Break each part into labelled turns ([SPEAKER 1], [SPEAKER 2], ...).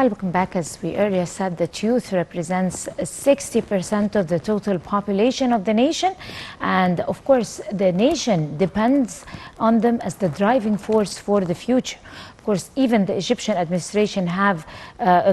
[SPEAKER 1] Welcome back. As we earlier said, that youth represents 60% of the total population of the nation, and of course the nation depends on them as the driving force for the future. Of course, even the Egyptian administration have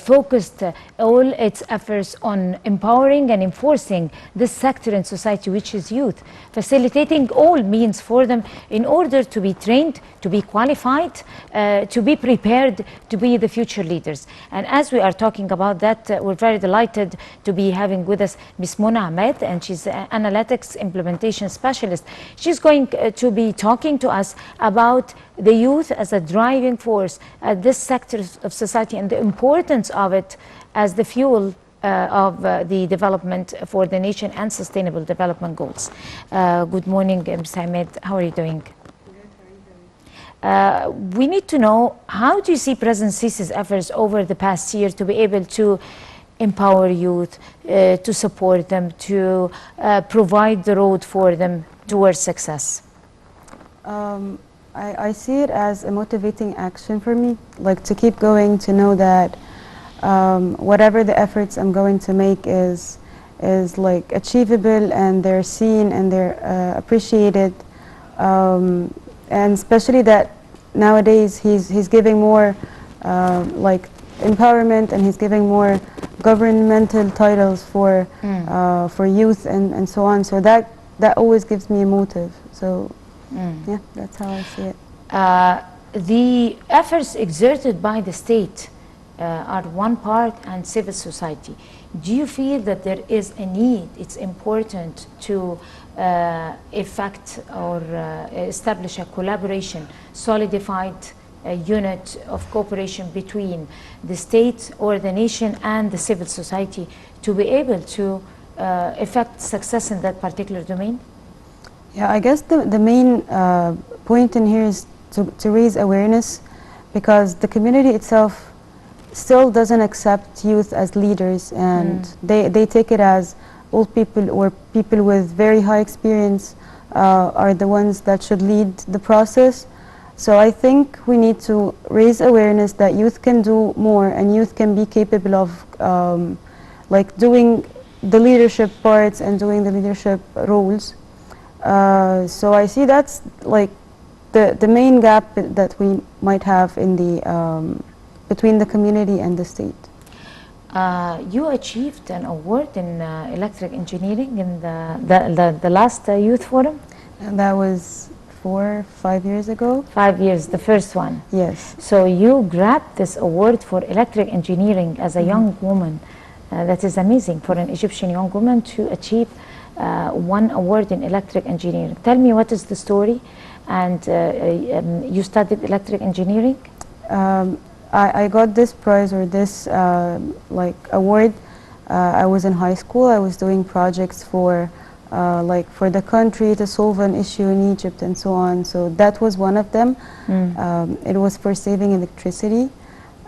[SPEAKER 1] focused all its efforts on empowering and enforcing this sector in society, which is youth, facilitating all means for them in order to be trained, to be qualified, to be prepared to be the future leaders. And as we are talking about that, we're very delighted to be having with us Ms. Mona Emad, and she's an analytics implementation specialist. She's going to be talking to us about the youth as a driving force at this sector of society and the importance of it as the fuel of the development for the nation and sustainable development goals. Good morning, Ms. Emad. How are you doing? We need to know, how do you see President Sisi's efforts over the past year to be able to empower youth, to support them, to provide the road for them towards success?
[SPEAKER 2] I see it as a motivating action for me, like to keep going, to know that whatever the efforts I'm going to make is like achievable, and they're seen and they're appreciated, and especially that nowadays he's giving more like empowerment, and he's giving more governmental titles for youth and so on. So that always gives me a motive. So. Yeah, that's how I see it.
[SPEAKER 1] The efforts exerted by the state are one part, and civil society. Do you feel that there is a need, it's important to effect or establish a collaboration, solidified unit of cooperation between the state or the nation and the civil society to be able to effect success in that particular domain?
[SPEAKER 2] Yeah, I guess the main point in here is to raise awareness, because the community itself still doesn't accept youth as leaders, and they take it as old people or people with very high experience are the ones that should lead the process. So I think we need to raise awareness that youth can do more, and youth can be capable of like doing the leadership parts and doing the leadership roles. So I see that's like the main gap that we might have in the between the community and the state.
[SPEAKER 1] You achieved an award in electric engineering in the last youth forum?
[SPEAKER 2] And that was 4 or 5 years ago.
[SPEAKER 1] 5 years, the first one.
[SPEAKER 2] Yes.
[SPEAKER 1] So you grabbed this award for electric engineering as a young woman. That is amazing for an Egyptian young woman to achieve one award in electric engineering. Tell me, what is the story? And you studied electric engineering?
[SPEAKER 2] I got this prize, or this like award. I was in high school. I was doing projects for like for the country to solve an issue in Egypt and so on. So that was one of them. It was for saving electricity,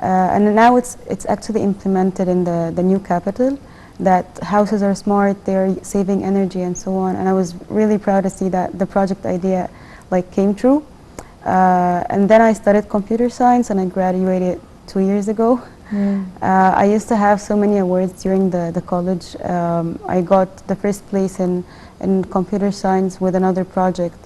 [SPEAKER 2] and now it's actually implemented in the new capital, that houses are smart, they're saving energy and so on. And I was really proud to see that the project idea like came true. And then I studied computer science, and I graduated 2 years ago. I used to have so many awards during the college. I got the first place in computer science with another project.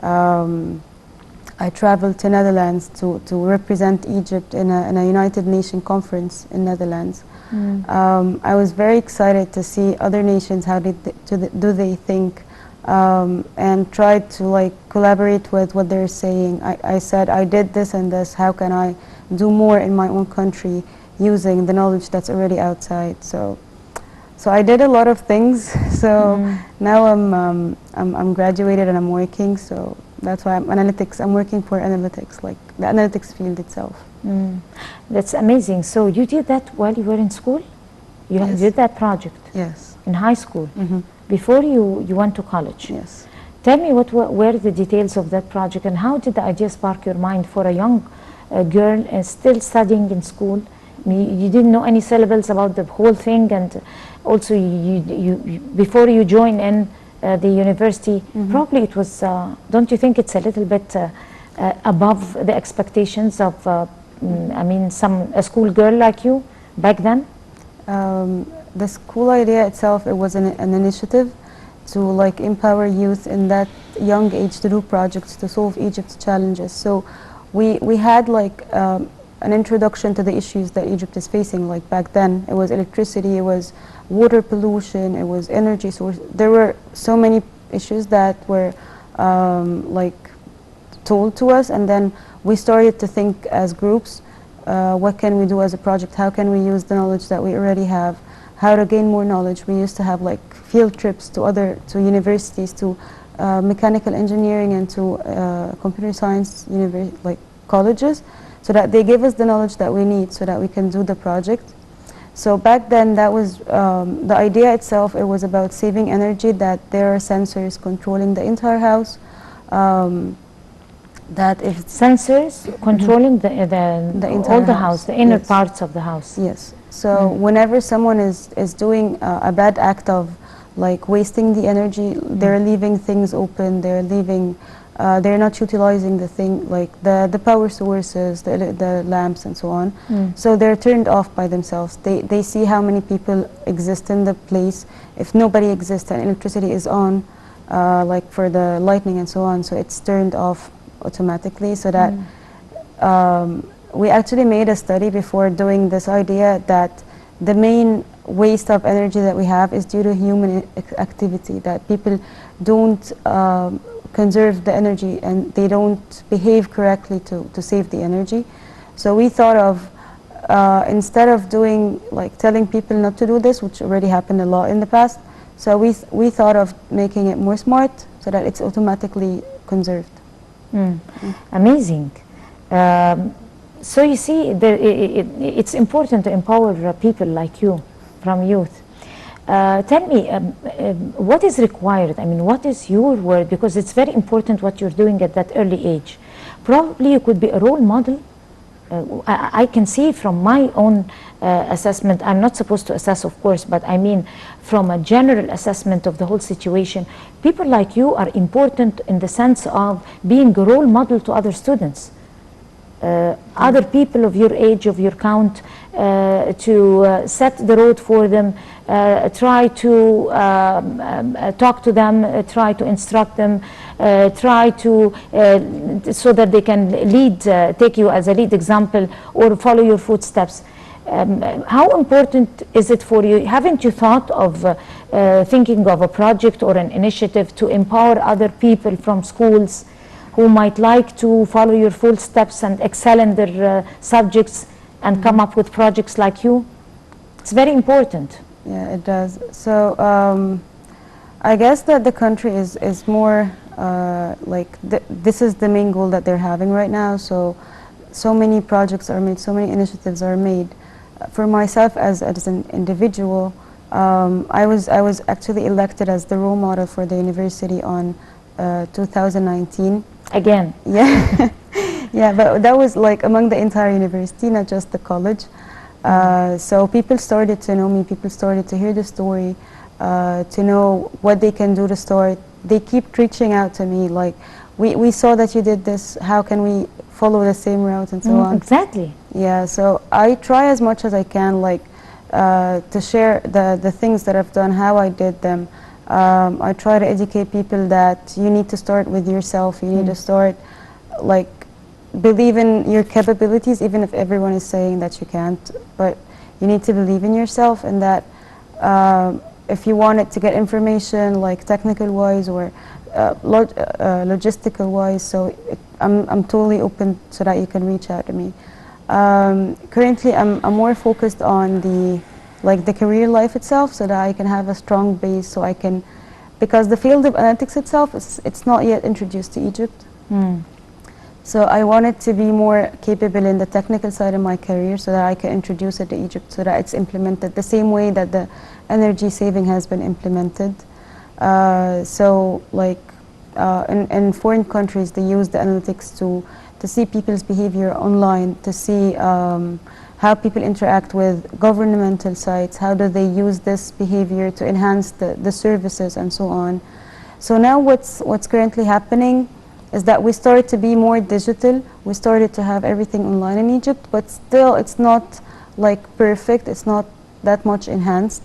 [SPEAKER 2] I traveled to Netherlands to represent Egypt in a United Nations conference in Netherlands. I was very excited to see other nations, how do they think, and tried to like collaborate with what they're saying. I said, I did this and this, how can I do more in my own country using the knowledge that's already outside? So I did a lot of things. So now I'm graduated and I'm working. So that's why I'm working for analytics, like the analytics field itself.
[SPEAKER 1] That's amazing. So you did that while you were in school? You
[SPEAKER 2] Yes.
[SPEAKER 1] did that project?
[SPEAKER 2] Yes.
[SPEAKER 1] In high school? Before you went to college?
[SPEAKER 2] Yes.
[SPEAKER 1] Tell me what were the details of that project, and how did the idea spark your mind for a young girl and still studying in school? You didn't know any syllables about the whole thing, and also before you join in the university, probably it was, don't you think it's a little bit above the expectations of, I mean, a school girl like you? back then?
[SPEAKER 2] The school idea itself, it was an initiative to like empower youth in that young age to do projects to solve Egypt's challenges. So we had like an introduction to the issues that Egypt is facing. Like back then, it was electricity, it was water pollution, it was energy source. There were so many issues that were like told to us, and then we started to think as groups, what can we do as a project? How can we use the knowledge that we already have? How to gain more knowledge? We used to have like field trips to universities, to mechanical engineering and to computer science like colleges, so that they give us the knowledge that we need so that we can do the project. So back then, that was the idea itself. It was about saving energy, that there are sensors controlling the entire house. That if
[SPEAKER 1] Sensors controlling the
[SPEAKER 2] entire
[SPEAKER 1] all the house, the inner
[SPEAKER 2] yes.
[SPEAKER 1] parts of the house.
[SPEAKER 2] Yes. So whenever someone is doing a bad act of like wasting the energy, they're leaving things open, they're leaving, they're not utilizing the thing, like the power sources, the lamps and so on. So they're turned off by themselves. They see how many people exist in the place. If nobody exists and electricity is on, like for the lightning and so on, so it's turned off automatically, so that we actually made a study before doing this idea that the main waste of energy that we have is due to human activity, that people don't conserve the energy and they don't behave correctly to save the energy. So we thought of, instead of doing, like telling people not to do this, which already happened a lot in the past, so we thought of making it more smart so that it's automatically conserved.
[SPEAKER 1] Amazing. So you see, it's important to empower people like you, from youth. Tell me, what is required? I mean, what is your word? Because it's very important what you're doing at that early age. Probably you could be a role model. I can see from my own assessment, I'm not supposed to assess, of course, but I mean from a general assessment of the whole situation, people like you are important in the sense of being a role model to other students. Other people of your age, of your count, to set the road for them, try to talk to them, try to instruct them, try to, so that they can lead, take you as a lead example or follow your footsteps. How important is it for you? Haven't you thought of thinking of a project or an initiative to empower other people from schools who might like to follow your footsteps and excel in their subjects and come up with projects like you? It's very important.
[SPEAKER 2] Yeah, it does. So I guess that the country is more like this is the main goal that they're having right now. So many projects are made, so many initiatives are made. For myself as an individual, I was actually elected as the role model for the university on 2019.
[SPEAKER 1] Again.
[SPEAKER 2] Yeah. Yeah, but that was like among the entire university, not just the college. So people started to know me, people started to hear the story, to know what they can do to start. They keep reaching out to me like, we saw that you did this, how can we follow the same route and so on.
[SPEAKER 1] Exactly.
[SPEAKER 2] Yeah, so I try as much as I can, like to share the things that I've done, how I did them. I try to educate people that you need to start with yourself. You need to start, like, believe in your capabilities, even if everyone is saying that you can't. But you need to believe in yourself, and that if you wanted to get information, like technical-wise or logistical-wise, so I'm totally open so that you can reach out to me. Currently, I'm more focused on the career life itself, so that I can have a strong base, so I can, because the field of analytics itself, it's not yet introduced to Egypt. So I wanted to be more capable in the technical side of my career, so that I can introduce it to Egypt, so that it's implemented the same way that the energy saving has been implemented. So like in foreign countries, they use the analytics to see people's behavior online, to see how people interact with governmental sites, how do they use this behavior to enhance the services and so on. So now what's currently happening is that we started to be more digital. We started to have everything online in Egypt, but still it's not like perfect, it's not that much enhanced.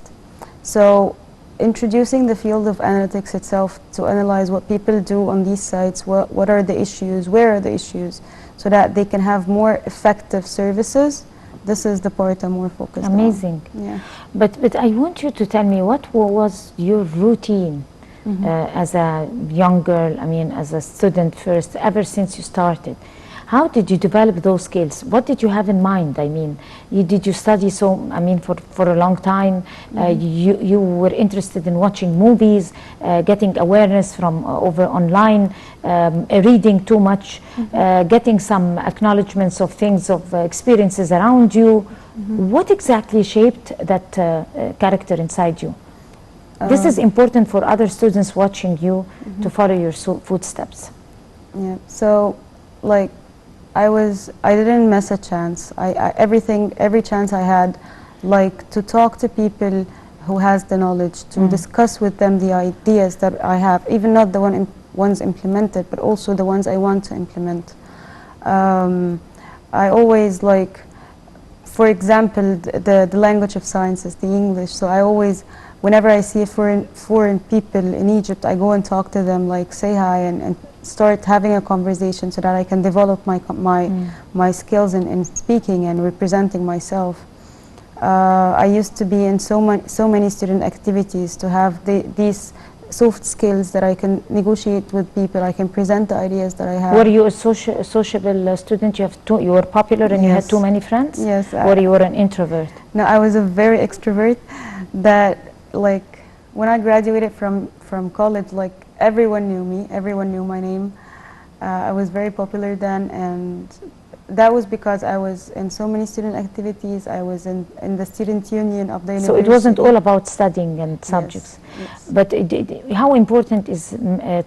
[SPEAKER 2] So introducing the field of analytics itself to analyze what people do on these sites, what are the issues, where are the issues, so that they can have more effective services. This is the part I'm more focused on.
[SPEAKER 1] Amazing.
[SPEAKER 2] Yeah.
[SPEAKER 1] But I want you to tell me, what was your routine as a young girl, I mean, as a student first, ever since you started? How did you develop those skills? What did you have in mind? I mean, did you study for a long time? You were interested in watching movies, getting awareness from over online, reading too much, getting some acknowledgements of things, of experiences around you. What exactly shaped that character inside you? This is important for other students watching you to follow your footsteps.
[SPEAKER 2] Yeah. So, like, I didn't miss a chance. Every chance I had, like, to talk to people who has the knowledge, to discuss with them the ideas that I have, even not the ones implemented, but also the ones I want to implement. I always, like, for example, the language of sciences, the English. So I always, whenever I see foreign people in Egypt, I go and talk to them, like, say hi and start having a conversation so that I can develop my skills in speaking and representing myself. I used to be in so many student activities to have these soft skills that I can negotiate with people. I can present the ideas that I have.
[SPEAKER 1] Were you a sociable student? You were popular and you had too many friends?
[SPEAKER 2] Yes.
[SPEAKER 1] Or you were an introvert?
[SPEAKER 2] No, I was a very extrovert. That, like, when I graduated from college, like, everyone knew me. Everyone knew my name. I was very popular then, and that was because I was in so many student activities. I was in the student union of the university.
[SPEAKER 1] So it wasn't all about studying and subjects.
[SPEAKER 2] Yes.
[SPEAKER 1] But how important is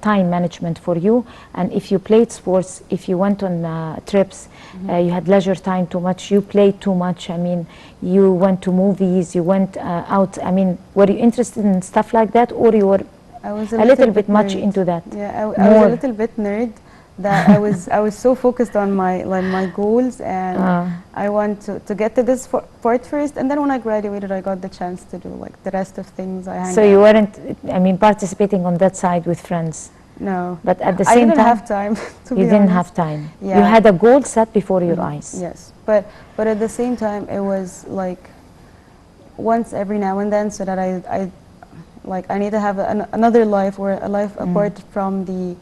[SPEAKER 1] time management for you? And if you played sports, if you went on trips, you had leisure time too much, you played too much, I mean, you went to movies, you went out, I mean, were you interested in stuff like that, or you were
[SPEAKER 2] I was
[SPEAKER 1] a little bit much
[SPEAKER 2] nerd.
[SPEAKER 1] into that?
[SPEAKER 2] Yeah, I was a little bit nerd. That I was so focused on my goals, and I want to get to this part first, and then when I graduated, I got the chance to do, like, the rest of things.
[SPEAKER 1] So you weren't, I mean, participating on that side with friends?
[SPEAKER 2] No.
[SPEAKER 1] But at the same time,
[SPEAKER 2] I didn't have time.
[SPEAKER 1] You didn't have time.
[SPEAKER 2] Yeah.
[SPEAKER 1] You had a goal set before your eyes.
[SPEAKER 2] Yes, but at the same time, it was like once every now and then, so that I need to have another life, or a life apart from the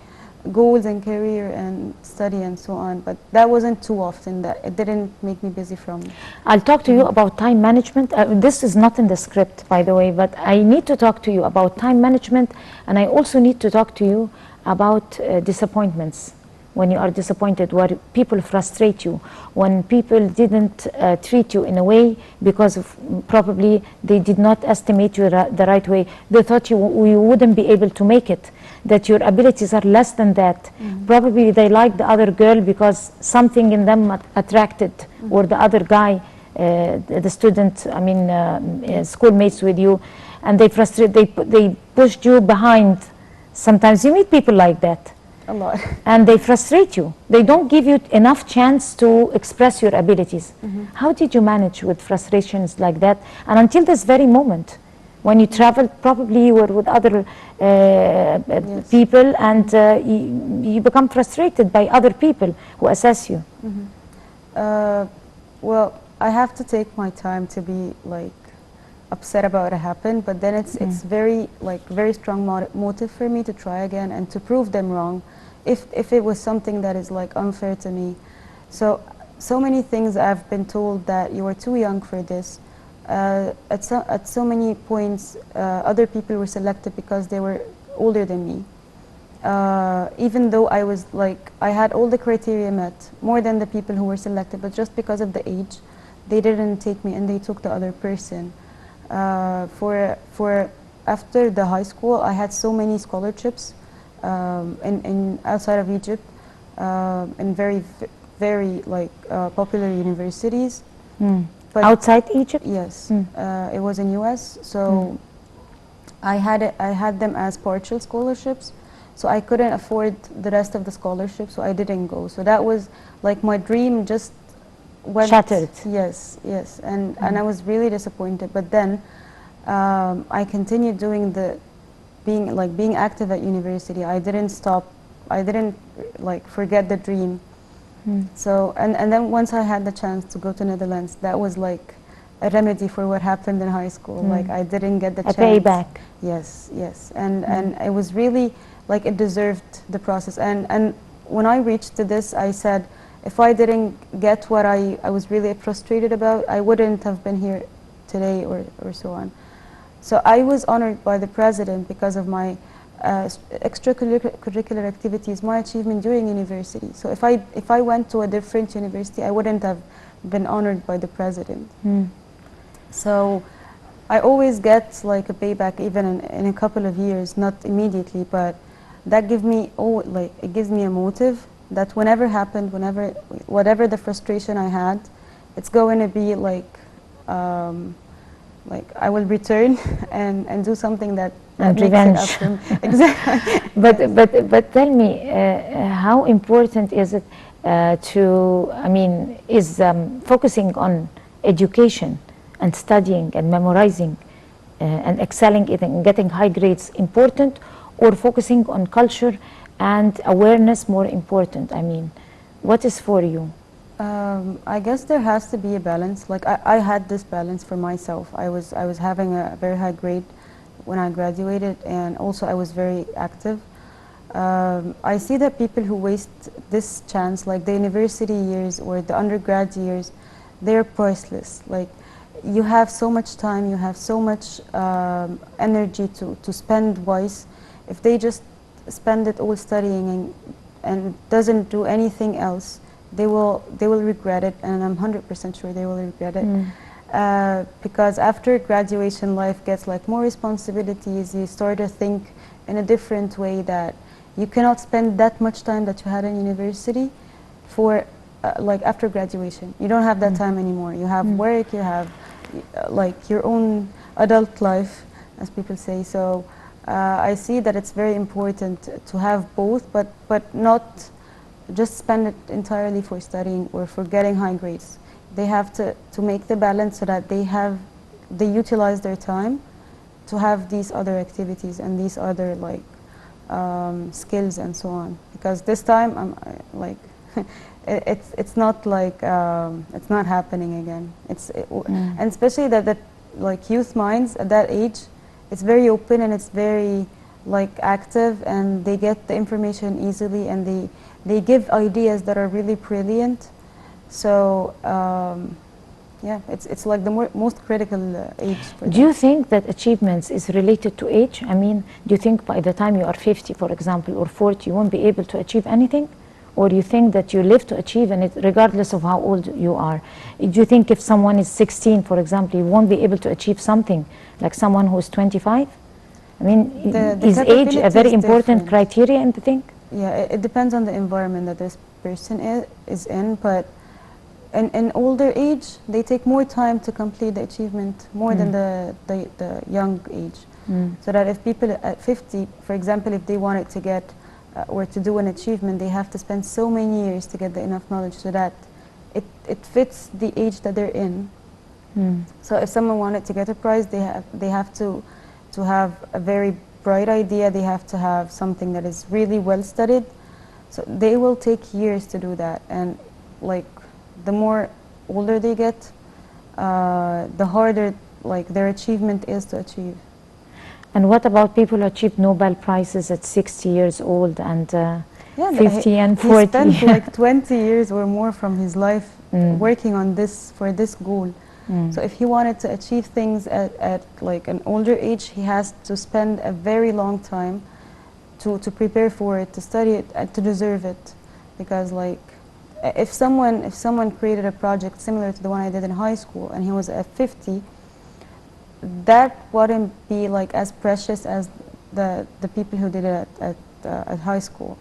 [SPEAKER 2] goals and career and study and so on. But that wasn't too often. That it didn't make me busy from.
[SPEAKER 1] I'll talk to you about time management. This is not in the script, by the way, but I need to talk to you about time management, and I also need to talk to you about disappointments. When you are disappointed, where people frustrate you, when people didn't treat you in a way because of probably they did not estimate you the right way. They thought you wouldn't be able to make it, that your abilities are less than that. Probably they liked the other girl because something in them attracted, or the other guy, the student, I mean, schoolmates with you, and they pushed you behind. Sometimes you meet people like that.
[SPEAKER 2] A lot.
[SPEAKER 1] And they frustrate you. They don't give you enough chance to express your abilities. How did you manage with frustrations like that? And until this very moment, when you traveled, probably you were with other people, and you become frustrated by other people who assess you.
[SPEAKER 2] Well, I have to take my time to be, like, upset about what happened, but then it's very strong motive for me to try again and to prove them wrong, if it was something that is, like, unfair to me. So many things I've been told that you are too young for this. At so many points, other people were selected because they were older than me. Even though I was, like, I had all the criteria met, more than the people who were selected, but just because of the age, they didn't take me and they took the other person. For after the high school, I had so many scholarships in outside of Egypt, in very popular universities.
[SPEAKER 1] But outside Egypt?
[SPEAKER 2] Yes, it was in US. So I had them as partial scholarships. So I couldn't afford the rest of the scholarships, so I didn't go. So that was, like, my dream just went,
[SPEAKER 1] Shattered.
[SPEAKER 2] yes, yes, and I was really disappointed. But then I continued doing being active at university. I didn't stop. I didn't like forget the dream. So and then once I had the chance to go to Netherlands, that was like a remedy for what happened in high school. Like I didn't get the
[SPEAKER 1] A
[SPEAKER 2] chance.
[SPEAKER 1] payback.
[SPEAKER 2] Yes, yes, and it was really like it deserved the process. And when I reached to this, I said, if I didn't get what I was really frustrated about, I wouldn't have been here today or so on. So I was honored by the president because of my extracurricular activities, my achievement during university. So if I went to a different university, I wouldn't have been honored by the president. So I always get like a payback even in a couple of years, not immediately, but that gives me it gives me a motive that whenever happened, whatever the frustration I had, it's going to be like I will return and do something that
[SPEAKER 1] And
[SPEAKER 2] makes
[SPEAKER 1] revenge.
[SPEAKER 2] it up for me. Exactly.
[SPEAKER 1] But tell me, how important is it is focusing on education and studying and memorizing and excelling in getting high grades important, or focusing on culture and awareness more important? I mean, what is for you?
[SPEAKER 2] I guess there has to be a balance. Like I had this balance for myself. I was having a very high grade when I graduated, and also I was very active. I see that people who waste this chance, like the university years or the undergrad years, they're priceless. Like you have so much time, you have so much energy to spend wise. If they just spend it all studying and doesn't do anything else, they will regret it, and I'm 100% sure they will regret it. Because after graduation, life gets like more responsibilities. You start to think in a different way that you cannot spend that much time that you had in university for like after graduation. You don't have that time anymore. You have work, you have like your own adult life, as people say. So I see that it's very important to have both, but not just spend it entirely for studying or for getting high grades. They have to make the balance so that they utilize their time to have these other activities and these other like skills and so on. Because this time it's not like it's not happening again. And especially that like youth minds at that age, it's very open and it's very like active, and they get the information easily, and they give ideas that are really brilliant. So yeah, it's like the most critical age for them.
[SPEAKER 1] Do you think that achievements is related to age? I mean, do you think by the time you are 50, for example, or 40, you won't be able to achieve anything? Or do you think that you live to achieve, and it, regardless of how old you are? Do you think if someone is 16, for example, you won't be able to achieve something like someone who is 25? I mean, is age a very important criteria in the thing?
[SPEAKER 2] Yeah, it depends on the environment that this person is in, but in older age, they take more time to complete the achievement, more than the young age. So that if people at 50, for example, if they wanted to get or to do an achievement, they have to spend so many years to get the enough knowledge so that it fits the age that they're in. So if someone wanted to get a prize, they have to have a very bright idea. They have to have something that is really well studied. So they will take years to do that, and like the more older they get, the harder like their achievement is to achieve.
[SPEAKER 1] And what about people who achieve Nobel Prizes at 60 years old and 50 and 40?
[SPEAKER 2] He spent like 20 years or more from his life working on this, for this goal. So if he wanted to achieve things at like an older age, he has to spend a very long time to prepare for it, to study it, and to deserve it. Because like if someone created a project similar to the one I did in high school and he was at 50, that wouldn't be like as precious as the people who did it at high school.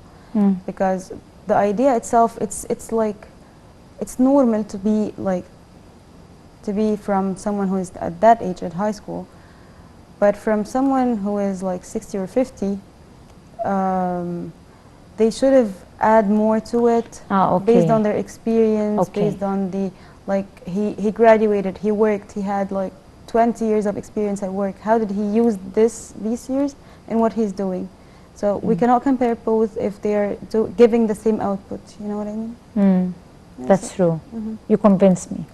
[SPEAKER 2] Because the idea itself, it's like it's normal to be from someone who is at that age at high school, but from someone who is like 60 or 50, they should have add more to it, based on their experience, based on the Like he graduated, he worked, he had like 20 years of experience at work. How did he use these years in what he's doing? So we cannot compare both if they are giving the same output. You know what I mean? Yeah,
[SPEAKER 1] That's true. You convinced me.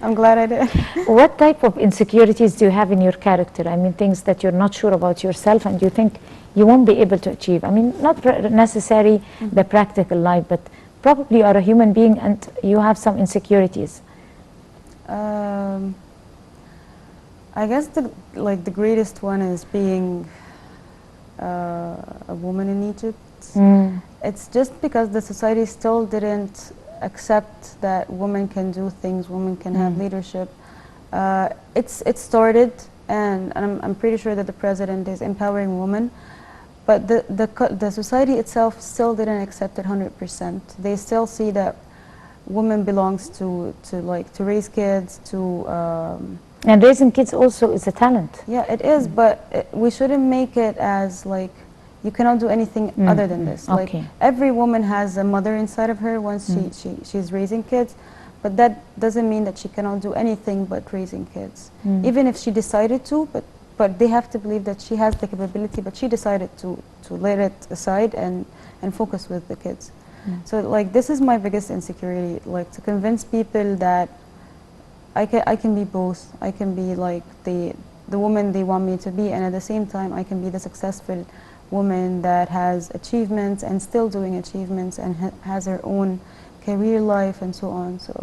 [SPEAKER 2] I'm glad I did.
[SPEAKER 1] What type of insecurities do you have in your character? I mean, things that you're not sure about yourself and you think you won't be able to achieve. I mean, not necessarily the practical life, but probably you are a human being and you have some insecurities.
[SPEAKER 2] I guess the greatest one is being a woman in Egypt. It's just because the society still didn't accept that women can do things, women can have leadership. It started, and I'm pretty sure that the president is empowering women, but the society itself still didn't accept it 100%. They still see that women belongs to raise kids,
[SPEAKER 1] And raising kids also is a talent.
[SPEAKER 2] yeah, it is, but we shouldn't make it as like you cannot do anything other than this. Like
[SPEAKER 1] Okay.
[SPEAKER 2] every woman has a mother inside of her once she's raising kids, but that doesn't mean that she cannot do anything but raising kids. Even if she decided to, but they have to believe that she has the capability, but she decided to let it aside and focus with the kids. So like this is my biggest insecurity, like to convince people that I can be both. I can be like the woman they want me to be, and at the same time I can be the successful woman that has achievements and still doing achievements and has her own career life and so on. So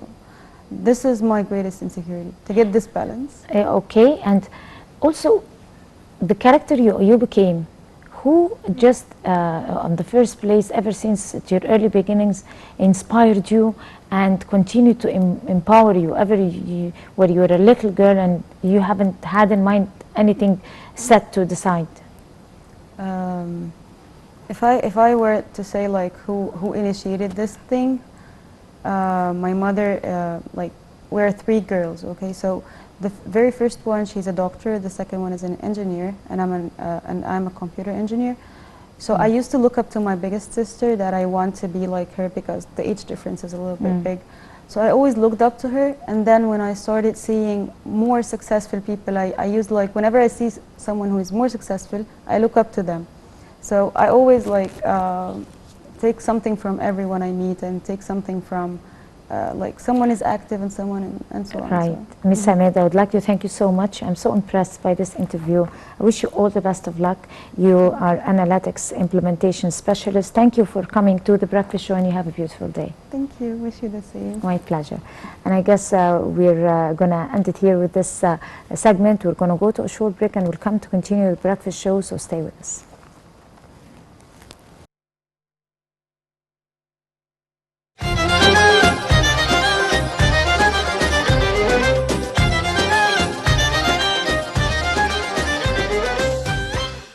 [SPEAKER 2] this is my greatest insecurity, to get this balance.
[SPEAKER 1] Okay, and also the character you became, who just on the first place ever since your early beginnings inspired you and continued to empower you when you were a little girl and you haven't had in mind anything set to decide?
[SPEAKER 2] If I were to say like who initiated this thing, my mother, like we're three girls, okay? So the very first one, she's a doctor. The second one is an engineer, and I'm a computer engineer. So I used to look up to my biggest sister that I want to be like her because the age difference is a little bit big. So I always looked up to her, and then when I started seeing more successful people, I used like whenever I see someone who is more successful, I look up to them. So I always like take something from everyone I meet and take something from like someone is active and someone and so on.
[SPEAKER 1] Right.
[SPEAKER 2] So.
[SPEAKER 1] Ms. Emad, I would like to thank you so much. I'm so impressed by this interview. I wish you all the best of luck. You are analytics implementation specialist. Thank you for coming to the Breakfast Show, and you have a beautiful day.
[SPEAKER 2] Thank you. Wish you the same.
[SPEAKER 1] My pleasure. And I guess we're going to end it here with this segment. We're going to go to a short break and we'll come to continue the Breakfast Show, so stay with us.